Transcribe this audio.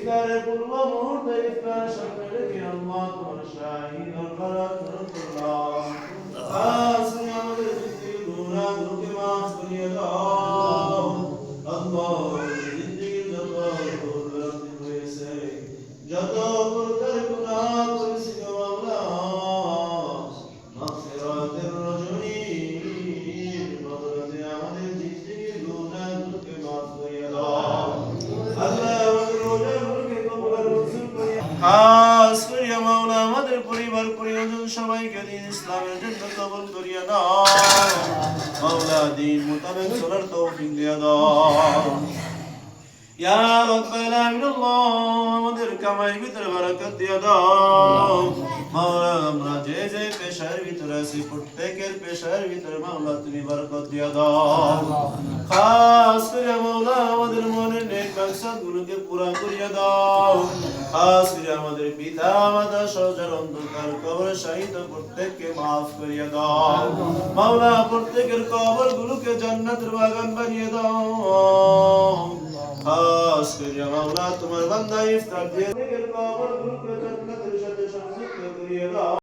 ইফতারের পূর্ব মুহূর্তে ইফতার সামনে রেখে আল্লাহ তোমার শাহী দরবারে করলাম খাস করে আমাদের জিন্দিগির গুনাহগুলোকে মাফ করিয়ে দাও আল্লাহ জিন্দিগির যত ভুল ভ্রান্তি হয়েছে যত প্রকার গুনাহ করেছি গো মাওলা মাগফিরাতের রজনীর বদৌলতে আমাদের জিন্দিগির গুনাহগুলোকে মাফ করিয়ে দাও আল্লাহ আমাদের রোজাগুলোকে কবুল আর মঞ্জুর করিয়ে খাস করে মাওলা আমাদের পরিবার পরিজন সবাইকে দিন ইসলামের জন্য কবুল করিয়ে দাও মাওলা দিন মোতাবেক চলার তৌফিক দিয়ে দাও ইয়া রাব্বাল আলামিন আল্লাহ আমাদের কামাই ভিতরে বরকত দিয়ে দাও মাওলা আমরা যে যে পেশার ভিতরে আছি প্রত্যেকের পেশার ভিতরে মাওলা তুমি বরকত দিয়ে দাও খাস করে মাওলা আমাদের মনের নেক মাকসাদগুলোকে পুরা করিয়ে দাও খাস করে আমাদের পিতা মাতা সহজার অন্ধকার কবর শাহিদ প্রত্যেককে মাফ করিয়ে দাও মাওলা প্রত্যেকের কবরগুলোকে জান্নাতের বাগান বানিয়ে দাও খাস করে মাওলা তোমার বান্দা ইফতার দিয়ে কবরগুলোকে জান্নাতের সাথে সংযুক্ত করিয়ে দাও